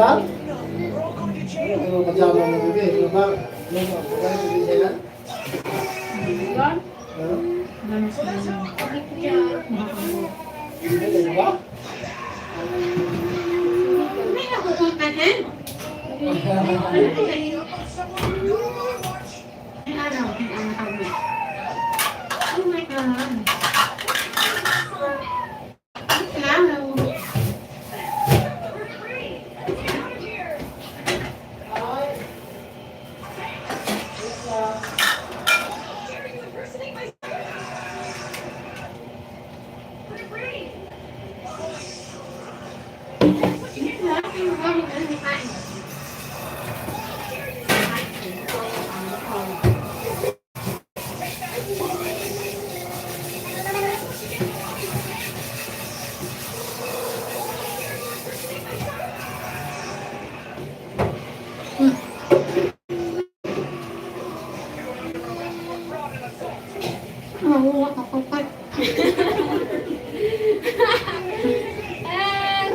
Lang? Ano kasama mo bebe? Ano ba? Ano ba? Pagkaya sa bebe yan? Ano? Ano ba? Oh my God.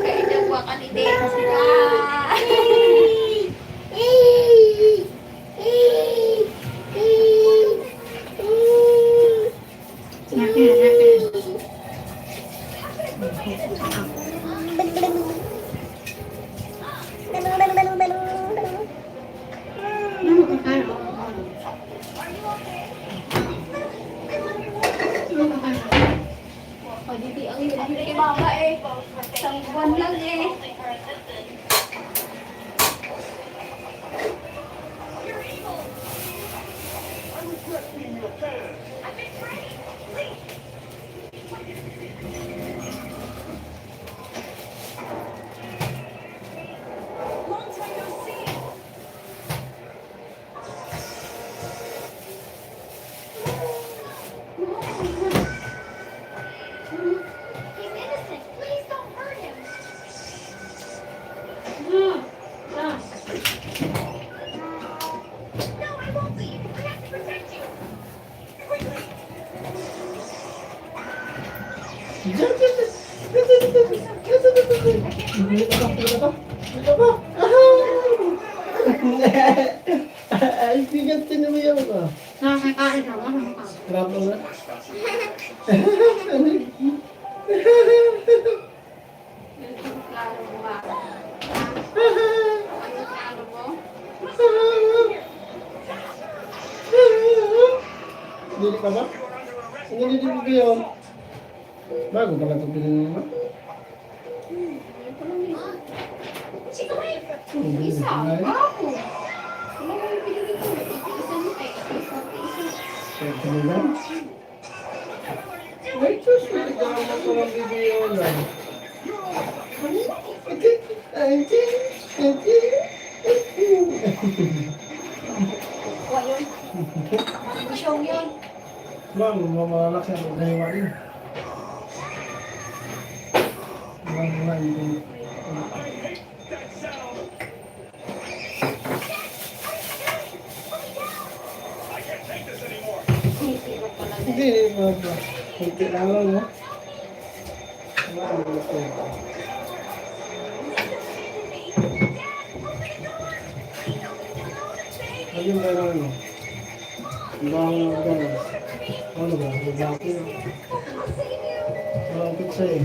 Kainawa ka ni Desi. Ang hindi kay mama eh. Isang buwan lang eh. Ay, bigat tinamayaw ka. Nakakain ako. Sarap mo na. Klaro mo ba? Ano klaro mo? Dili ka ba? Ang dili ba yun? Bago pala ito pinili mo? Isa. Ako. Wala ko yung pinili ko. Isa mo eh. Kaya pinili? Ay, Diyos, may gama ko ng video lang. Kuha yun. Show yun. Bang, mamalak siya kung nahiwa rin. Bang, hindi. Hindi, kunti lang lang, no? Ayun ba lang, no? Bang, gano'n. Ano ba? Maglaki, no? Walang pizza eh.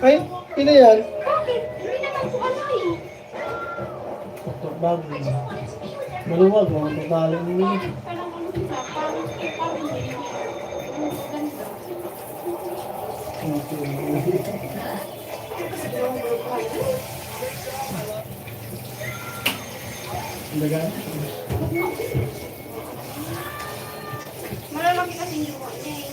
Ay, pina yan? Bakit? Hindi naman ko ano eh. Bago. Maluwag, mga papalo mo. Parang ano siya. Parang hindi. Ganda. Dagan? Malalaki kasi yung buwan niya eh.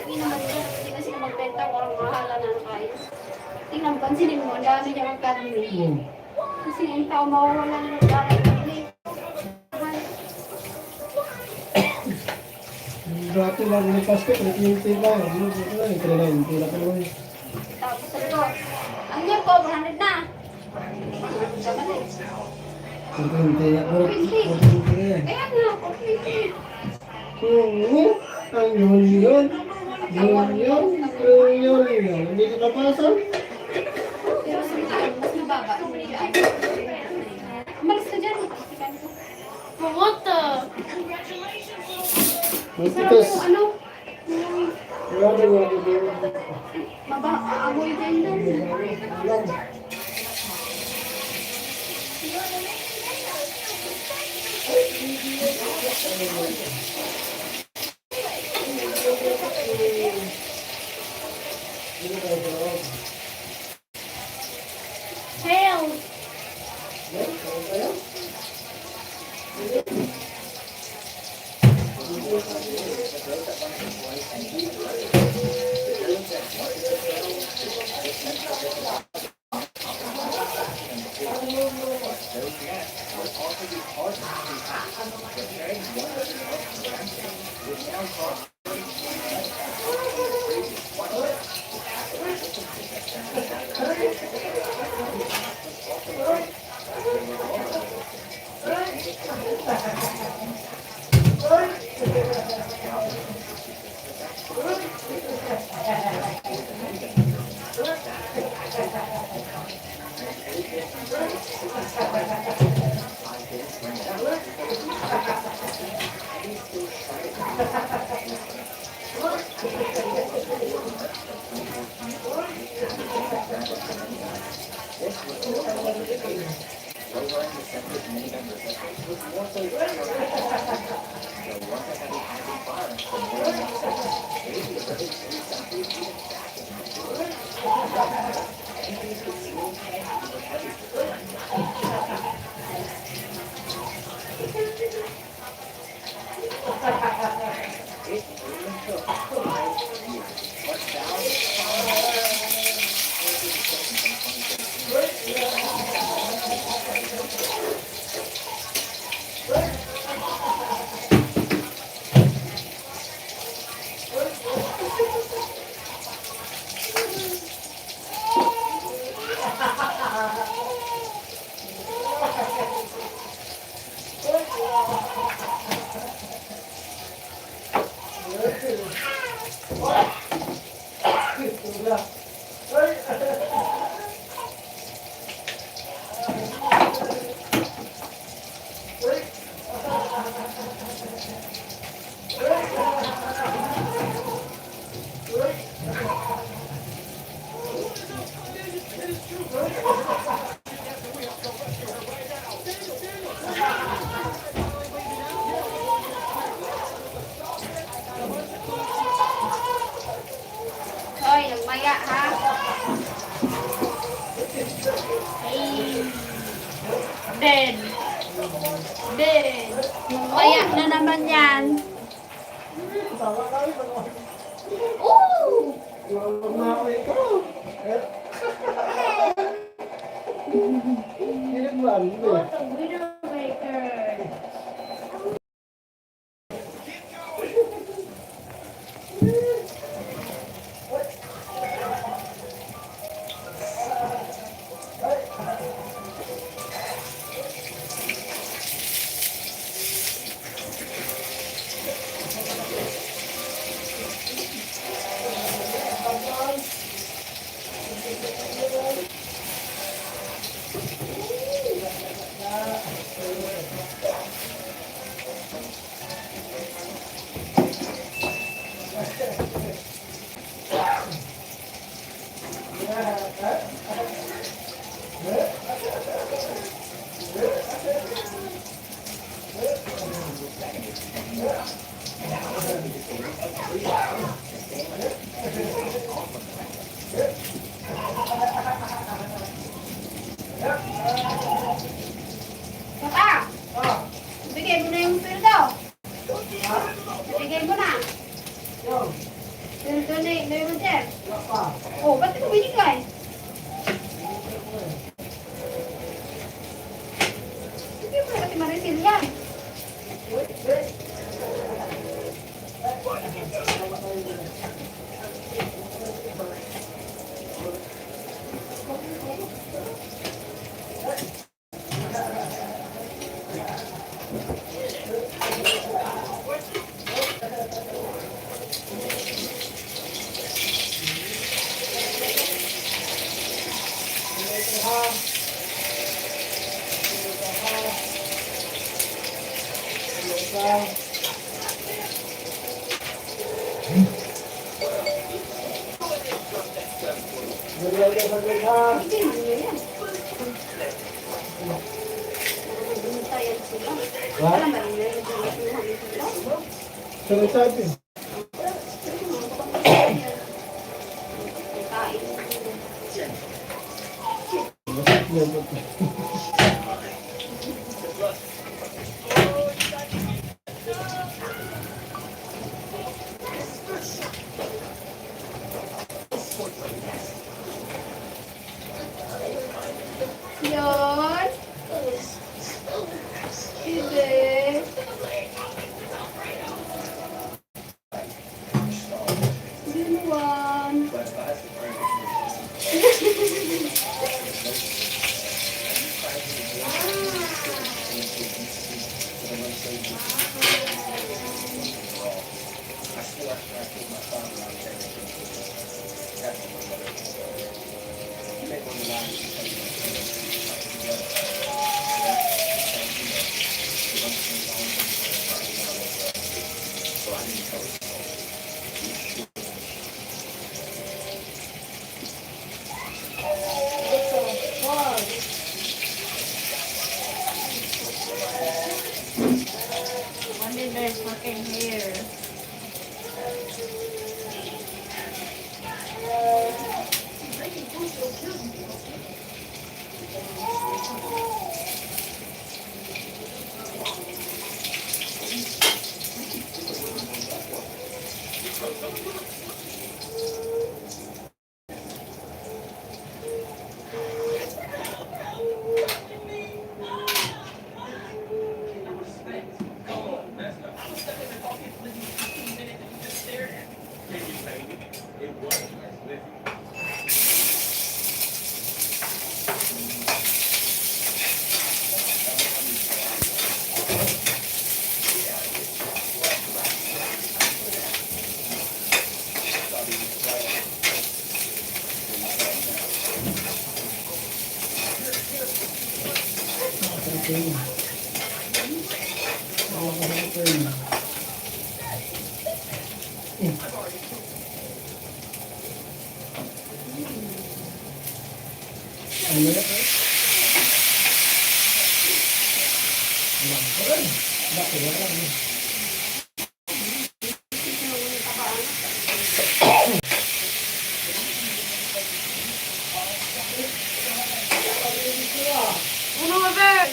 Hindi naman yun. Hindi na sila magbenta. Walang mahala na kayo. Tingnan, pansinin mo. Ang dami niya magkarni. Kasi yung tao mawawala ng dami. Dati lang ni Pascal, nag-iintay ba? Ano ba ito na? Ito na, hindi na ko naman. Tapos ano? Ang yan po, 100 na. Kunti na po. Kunti na yan. Kaya nga, okay. Ang yun. Yun. Hindi ka napasok? Pero sa mga mas mababa, hindi dyan. Umalis ka dyan. Pumunta. Matikas. Sarap yung ano, Grabe nga dito. aamoy dyan doon. Help. Hoy, nagmaya ha. Dead. Dead. Nagmaya na naman yan. Ooh! Magmakoy ko. Hinagwan mo. What a widowmaker. Papa, bigay mo na yung pildo. Bigay mo na. Pildo na yung sir. Oh, ba't ito binigay? Hindi, ano yan? Hintayan sila. Alam ba nila yung hangin sila? Sunod sa atin. Kain. Yun. Hindi. Ginawan. When did their fucking hair? Uno a ver.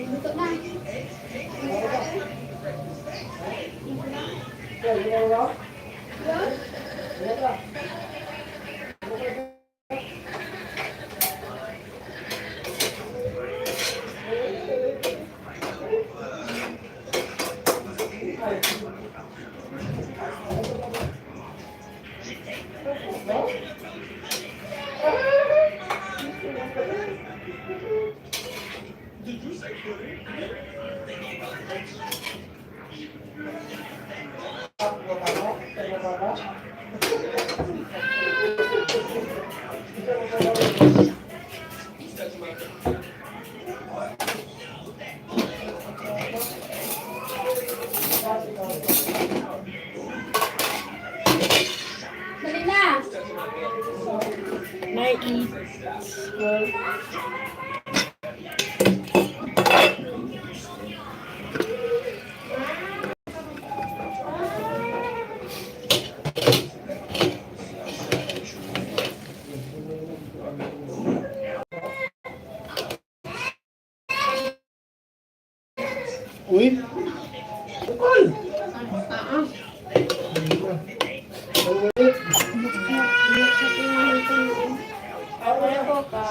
Luto na. Uy! Bukal! Ang ulit. Wala po ka.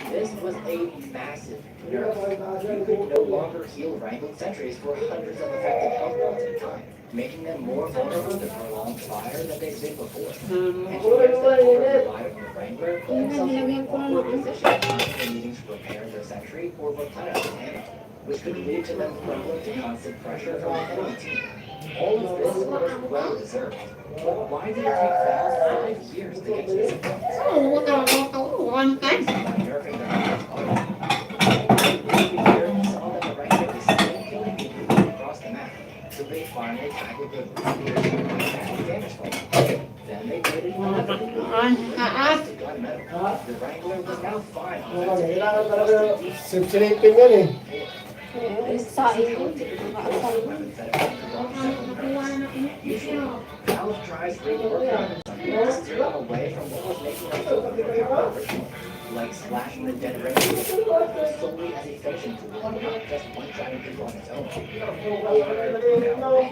This was a massive nerf. You could no longer heal Wrangled sentries for hundreds of effective health points at a time, making them more vulnerable to prolonged fire than they've been before. Engineers that relied on the Wrangler put themselves in an awkward position, constantly needing to repair their sentry or replenish its ammo, which could lead to them crumbling to constant pressure from the enemy team. All of this was well deserved. But why did it take Valve 5 years to get to this point? By nerfing their weapons they saw that the Wrangler was still killing people across the map, so they finally tackled the damage level. Then they did it gunmetal. The Wrangler was now fine. Kailangan talaga sip-sipin yan eh. Valve tries to rework to steer them away from what was making them so unrepairable originally, like slashing the dead Wrangler solely as a finishing tool, not just one-shotting people on its own. Or,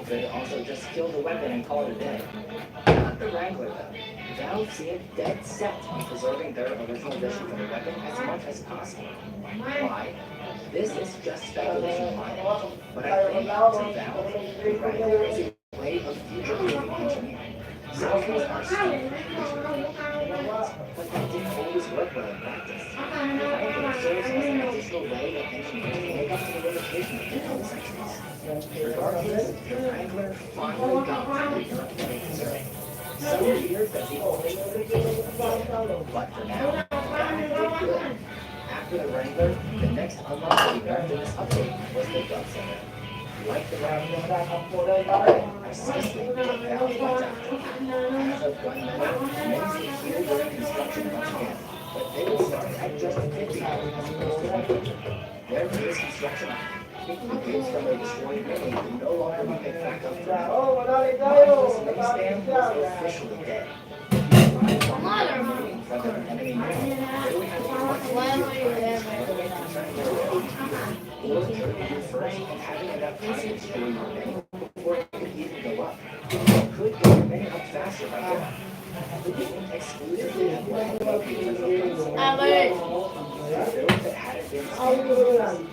could also just kill the weapon and call it a day. Not the Wrangler though. Valve seemed dead set on preserving their original vision for the weapon as much as possible. Why? This is just speculation on my end, but I think to Valve, the Wrangler is a way of future-proofing engineering. Sentries are stupid, but that didn't always work well in practice. The Wrangler serves as an additional way of engineering to make up for the limitations of different sentries. Regardless, the Wrangler finally got the nerf that it deserved. Some years that the only but for now, Valve did good. After the Wrangler, the next unlock to be nerfed in this update was the Gunslinger. Like the Wrangler, precisely what Valve went after. As of Gunmetal, many here were in construction once again, but they would start at just 50 as opposed to 100. Their base construction begins from a destroyed mini and no longer be picked back up for now. Mindless Wingspan was officially dead. From their enemy mini, they would have to first and having enough time to destroy your mini before it could even go up. You could get your mini up faster by there. The game exclusively had one location for those that hadn't been scanned.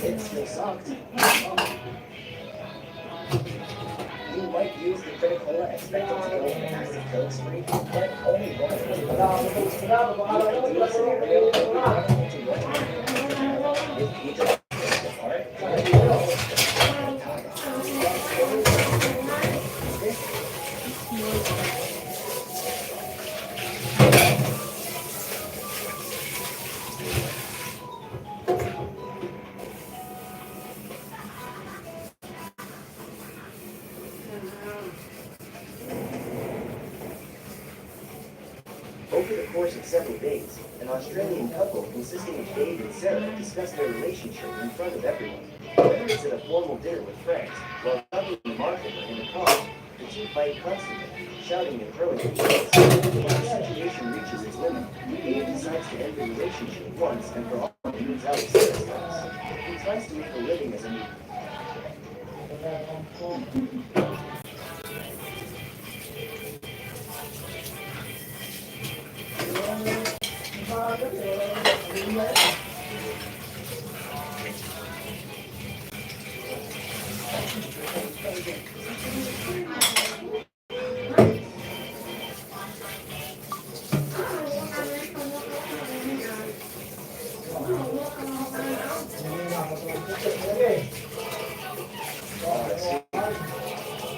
It still sucked. You might use the critical expecting to go on a massive kill spree, but only one of the ideal scenario would be running into one. If each of them is apart, over the course of several days, an Australian couple consisting of Dave and Sarah discussed their relationship in front of everyone. Whether it's at a formal dinner with friends, while hugging the market in the car, The two fight constantly, shouting and throwing at each other. When the situation reaches its limit, Dave decides to end the relationship once and for all and moves out of Sarah's house. He tries to make a living as a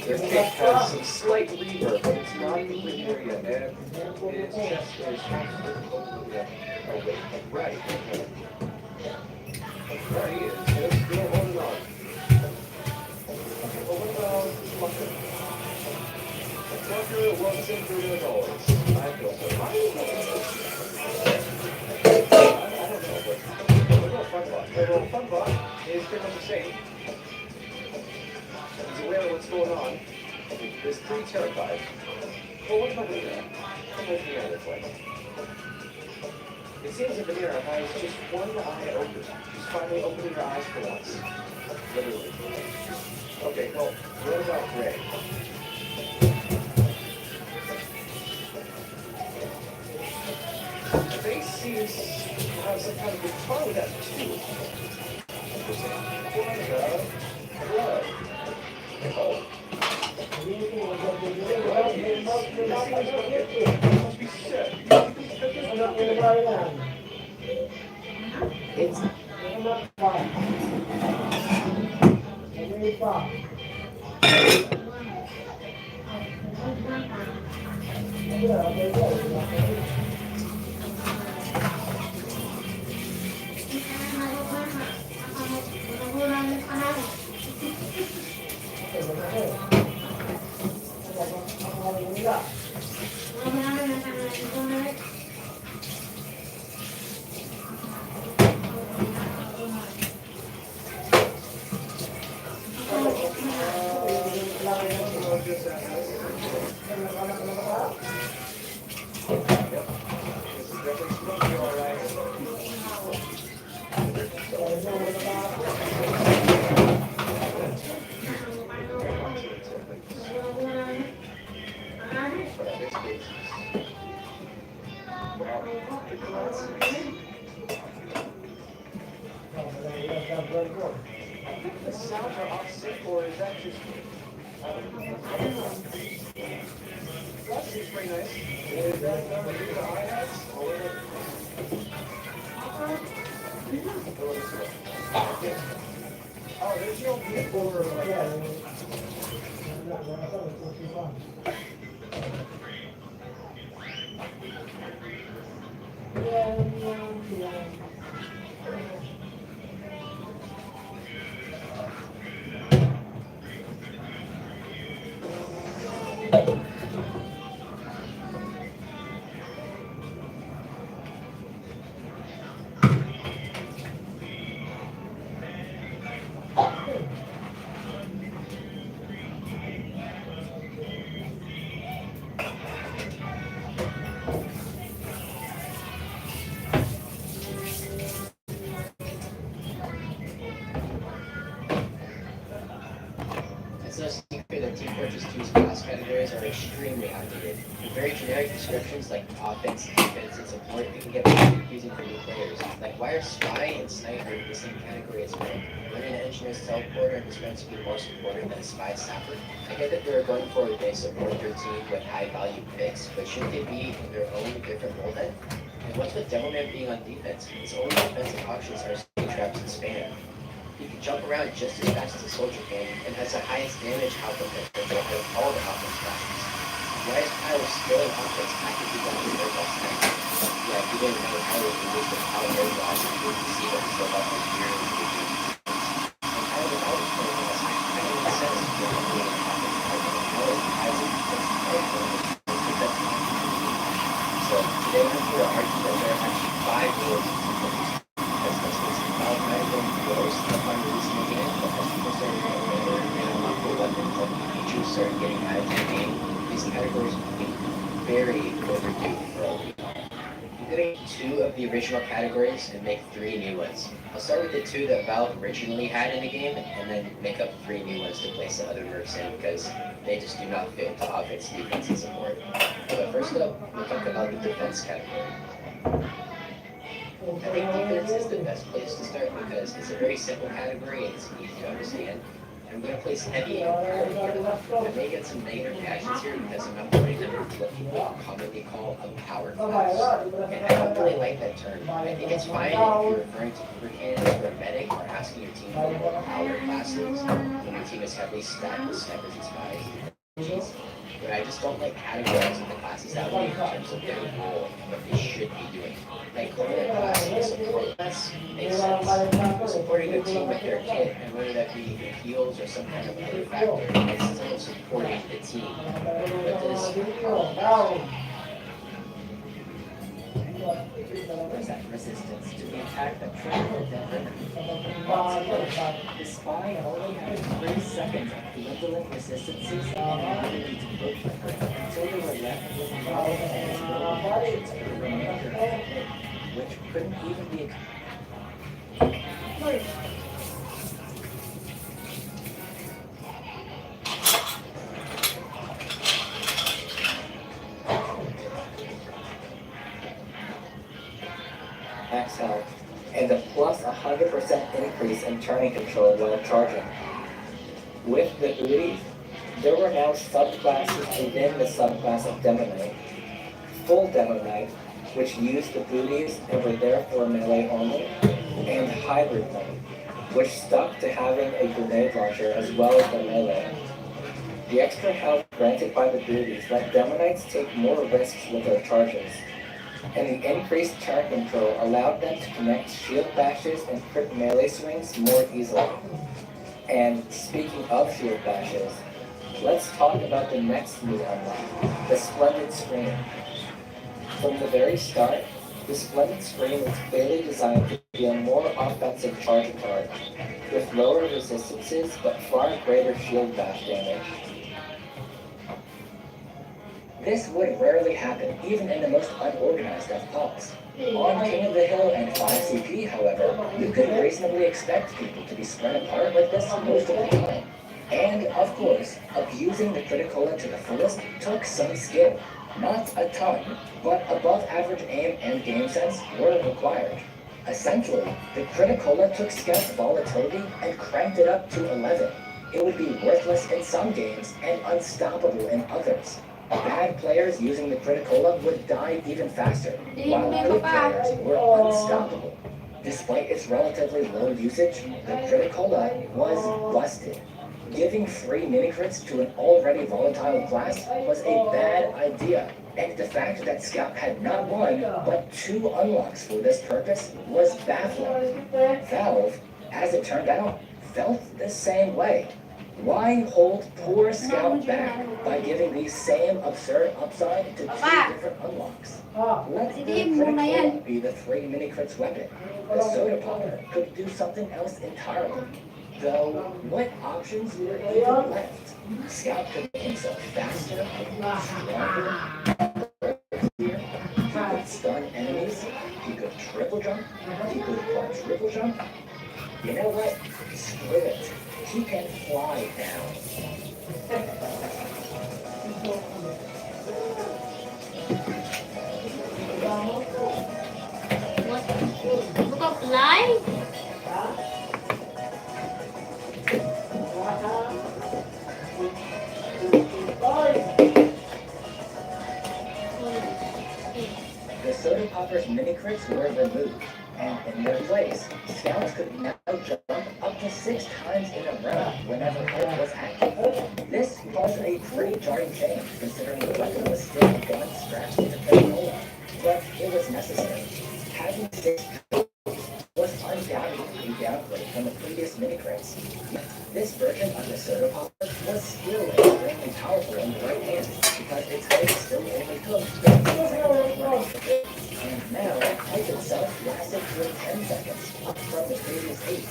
This tape has some slight reverb, but it's not completely there yet. It's just there's yeah. Oh wait, right. There he is. Just still holding on. Well, what about Flucker? Flucker was in good as always. I feel so. I don't know, but what about Funbot? Well, Funbot is pretty much the same. He's aware of what's going on. He's pretty terrified. Well, what about Vanilla? What does Vanilla look like? It seems that Vanilla has just one eye open. She's finally opening her eyes for once. Literally. Okay, well, what about Greg? The face seems to have some kind of guitar with that too. Interesting. What about blood? Oh. It's the sounds are off sync, or is that just me? That seems pretty nice. Is that the hi-hats? Oh, there's no beat over It's no secret that Team Fortress 2's class categories are extremely outdated. With very generic descriptions like offense, defense, and support, it can get very confusing for new players. Like, why are spy and sniper in the same category as well? When an engineer's teleporter and is meant to be more supportive than a spy sapper? I get that they're going for a base support their team with high-value picks, but shouldn't they be in their own different role then? And what's with Devilman being on defense? His only defensive options are speed traps and spam. He can jump around just as fast as a soldier can, and has the highest damage output potential out of all the offense classes. Why is pile of scaling offense actively running their best tank? Yeah, if you didn't know how to use the power area loss, you wouldn't see that he's up his gear and features. And how the power is playing has 90 cents to get the offense power, and how it has a defensive power with that time. So today I'm here to argue that there are actually 5 rules because this is about medical rules upon releasing the game, but as people started getting better and unlockable weapons, like Pichu started getting added to original categories and make 3 new ones. I'll start with the 2 that Valve originally had in the game, and then make up 3 new ones to place the other nerfs in, because they just do not fit into offense, defense, and support. But first up, we'll talk about the defense category. I think defense is the best place to start because it's a very simple category and it's easy to understand. I'm going to place heavy and power here. I may get some negative reactions here because I'm not putting them into what people commonly call a power class. And I don't really like that term. I think it's fine if you're referring to super cannons or a medic or asking your team what power classes when your team is heavily stacked with snipers and spies. But I just don't like categorizing the classes that way in terms of their role and what they should be doing. Like calling a class a support class makes sense. You're supporting a team with their kit, and whether that be heals or some kind of other factor, it's still supporting the team. But there's that resistance to the attack that traveled that the spy only had 3 seconds of dwindling resistances and ability to book until they were left with knowledge and abilities for the remainder of the hit, which couldn't even be max health, and a plus 100% increase in turning control while charging. With the booty, there were now subclasses within the subclass of Demo Knight. Full Demo Knight, which used the booties and were therefore melee only, and Hybrid Knight, which stuck to having a grenade launcher as well as the melee. The extra health granted by the booties let Demo Knights take more risks with their charges, and the increased turn control allowed them to connect shield bashes and crit melee swings more easily. And speaking of shield bashes, let's talk about the next new unlock, the Splendid Screen. From the very start, the Splendid Screen was clearly designed to be a more offensive charge card, with lower resistances but far greater shield bash damage. This would rarely happen, even in the most unorganized of pubs. On King of the Hill and 5 CP, however, you could reasonably expect people to be spread apart like this most of the time. And, of course, abusing the Criticola to the fullest took some skill. Not a ton, but above average aim and game sense were required. Essentially, the Criticola took Scout's volatility and cranked it up to 11. It would be worthless in some games and unstoppable in others. Bad players using the Criticola would die even faster, while good players were unstoppable. Despite its relatively low usage, the Criticola was busted. Giving 3 mini-crits to an already volatile class was a bad idea, and the fact that Scout had not 1, but 2 unlocks for this purpose was baffling. Valve, as it turned out, felt the same way. Why hold poor Scout back by giving the same absurd upside to 2 different unlocks? Let the Criticola be the 3 mini-crits weapon. The Soda Popper could do something else entirely. Though, what options were even left? Scout could make himself faster, stronger, easier. He could stun enemies. He could triple jump. He could quadruple jump. You know what? Screw it. He can fly now. What? You can fly? The Soda Popper's mini-crits were removed, and in their place, Scouts could now jump up to 6 times in a row whenever it was active. This was a pretty jarring change, considering the weapon was still gun strapped to the Criticola, but it was necessary. Having 6 was undoubtedly a downgrade from the previous mini-crits. This version of the Soda Popper was still extremely powerful in the right hands, because its weight still only took 15 seconds. And now, type itself lasted for 10 seconds, up from the previous 8.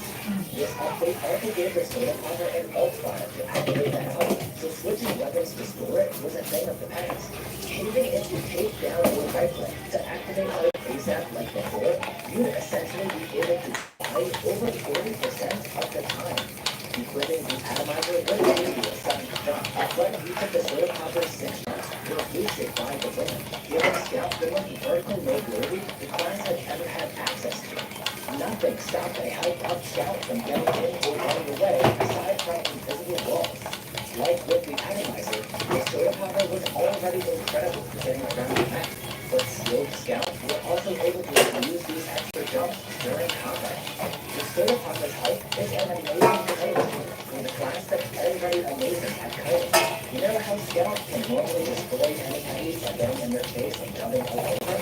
This update also gave the Soda Popper an ult fire to activate that ult, so switching weapons to store it was a thing of the past. Changing it to take down or right click to activate ult ASAP like before of the soda popper's 6 shots were boosted by the winner, giving Scout Goodwin the vertical mobility the class had ever had access to. Nothing stopped a hyped-up Scout from getting in or running away aside from invisible walls. Like with the atomizer, the soda popper was already incredible for getting around the map, but skilled Scouts were also able to use these extra jumps during combat. The soda popper's height is an amazing potato for the class that's already amazing at kiting. You know how Scouts can normally destroy enemies by getting in their face and jumping all over?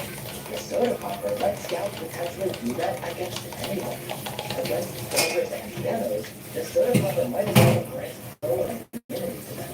The soda popper lets Scouts potentially do that against anyone. Against soldiers and demos, the soda popper might as well grant full immunity to them.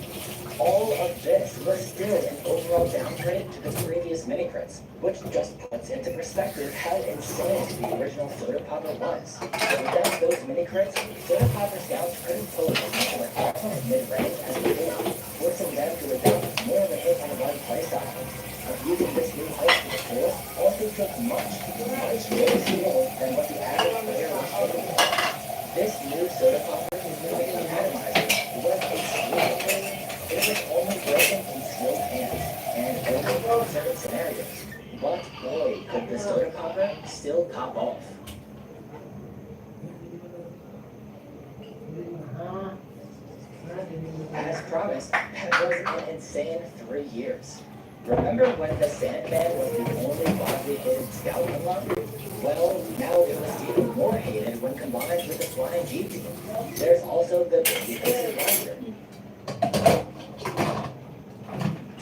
All of this was still an overall downgrade to the previous mini-crits, which just puts into perspective how insane the original soda popper was. Without those mini-crits, soda popper Scouts couldn't pull as much of an awesome mid-range as before, forcing them to adopt more of a hit-and-run playstyle. Using this new height for the force also took much more skill than what the average player was capable of. This new soda popper, like the atomizer, was a skill weapon. It was only broken in skilled hands, and only in certain scenarios. But boy, could the soda popper still pop off. As promised, that was an insane 3 years. Remember when the Sandman was the only widely hated Scout unlock? Well, now it was even more hated when combined with the Flying Giefel. There's also the Babyface Blaster.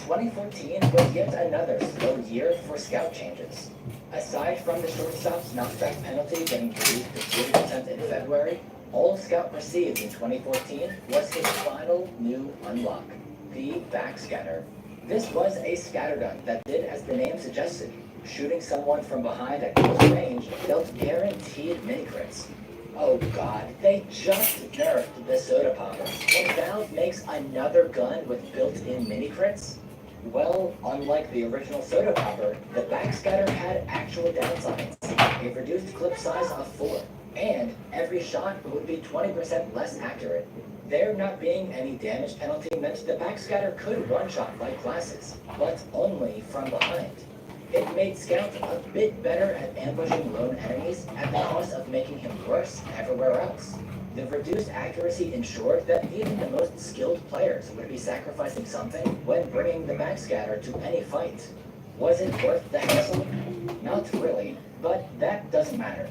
2014 was yet another slow year for Scout changes. Aside from the shortstop's knockback penalty getting reduced to 40% in February, all Scout received in 2014 was his final new unlock, the Backscatter. This was a scattergun that did as the name suggested. Shooting someone from behind at close range dealt guaranteed mini-crits. Oh god, they just nerfed the soda popper. And Valve makes another gun with built-in mini-crits? Well, unlike the original soda popper, the backscatter had actual downsides. A reduced clip size of 4, and every shot would be 20% less accurate. There not being any damage penalty meant the backscatter could one-shot like classes, but only from behind. It made Scout a bit better at ambushing lone enemies at the cost of making him worse everywhere else. The reduced accuracy ensured that even the most skilled players would be sacrificing something when bringing the backscatter to any fight. Was it worth the hassle? Not really, but that doesn't matter.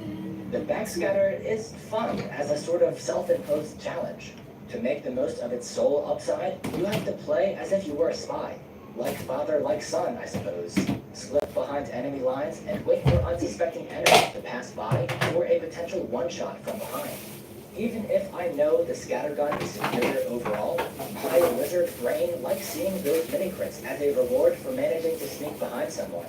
The backscatter is fun as a sort of self-imposed challenge. To make the most of its sole upside, you have to play as if you were a spy. Like father, like son, I suppose. Slip behind enemy lines and wait for unsuspecting enemies to pass by for a potential one-shot from behind. Even if I know the scattergun is superior overall, my lizard brain likes seeing those mini-crits as a reward for managing to sneak behind someone.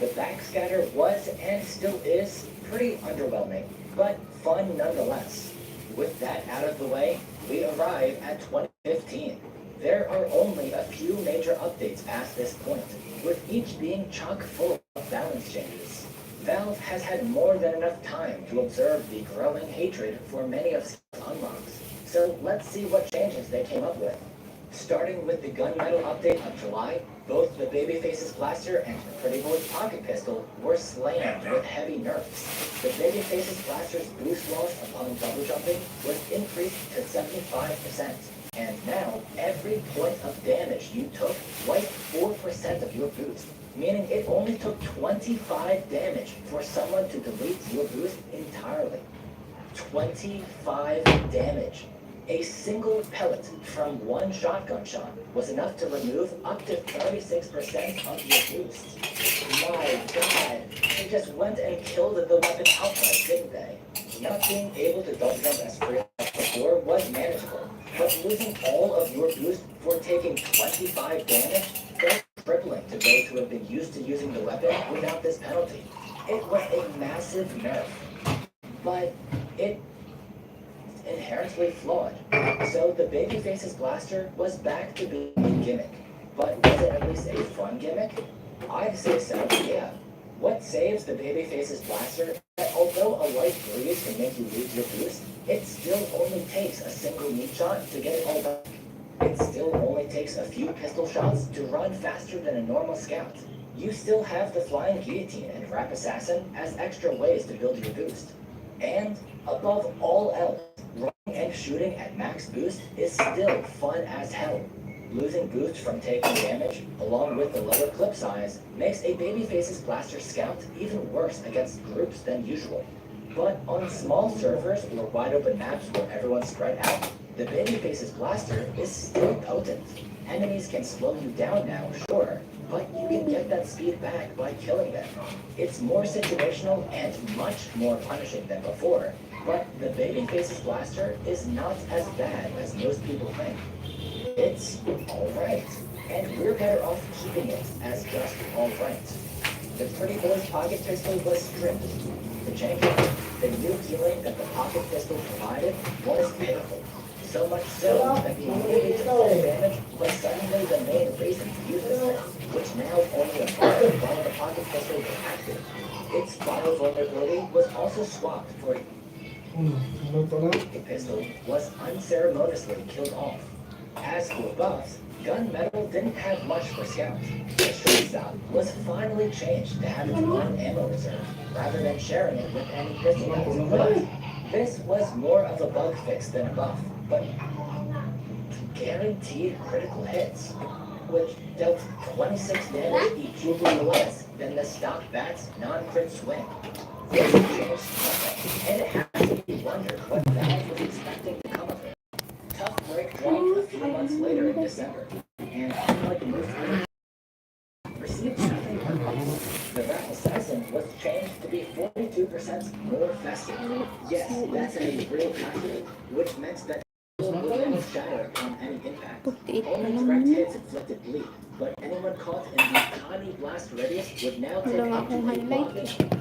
The backscatter was, and still is, pretty underwhelming, but fun nonetheless. With that out of the way, we arrive at 2015. There are only a few major updates past this point, with each being chock full of balance changes. Valve has had more than enough time to observe the growing hatred for many of Scout's unlocks, so let's see what changes they came up with. Starting with the gunmetal update of July, both the Babyface's blaster and Pretty Boy's pocket pistol were slammed with heavy nerfs. The Babyface's blaster's boost loss upon double jumping was increased to 75%, and now every point of damage you took wiped 4% of your boost, meaning it only took 25 damage for someone to delete your boost entirely. 25 damage. A single pellet from one shotgun shot was enough to remove up to 36% of your boost. My god, they just went and killed the weapon outright, didn't they? Not being able to double jump as free as before was manageable, but losing all of your boost for taking 25 damage felt crippling to those who have been used to using the weapon without this penalty. It was a massive nerf, but it inherently flawed. So the Babyface's blaster was back to being a gimmick. But was it at least a fun gimmick? I'd say so, yeah. What saves the Babyface's blaster is that although a light breeze can make you lose your boost, it still only takes a single meat shot to get it all back. It still only takes a few pistol shots to run faster than a normal scout. You still have the flying guillotine and rap assassin as extra ways to build your boost. And above all else, running and shooting at max boost is still fun as hell. Losing boost from taking damage, along with the lower clip size, makes a babyface's blaster scout even worse against groups than usual. But on small servers or wide open maps where everyone's spread out, the babyface's blaster is still potent. Enemies can slow you down now, sure, but you can get that speed back by killing them. It's more situational and much more punishing than before, but the babyface's blaster is not as bad as most people think. It's alright, and we're better off keeping it as just alright. The pretty boy's pocket pistol was stripped. The janky, the new healing that the pocket pistol provided was pitiful. So much so that the ability to fall damage was suddenly the main reason to use this thing, which now only applied while the pocket pistol was active. Its fire vulnerability was also swapped for a pistol was unceremoniously killed off. As for buffs, gunmetal didn't have much for scouts. The short stop was finally changed to have its own ammo reserve, rather than sharing it with any pistol guns. But this was more of a bug fix than a buff, but guaranteed critical hits, which dealt 26 damage each, less than the stock bat's non-crit swing. This changed nothing, and it has to be wondered what Valve was expecting to come of it. Tough Break dropped a few months later in December, and unlike most received nothing but praise. The Rat Assassin was changed to be 42% more festive. Yes, that's a real factor, which meant that it would not shatter on any impact. Only direct hits inflicted bleed, but anyone caught in the tiny blast radius would now take Wala nga up to akong a highlight. whopping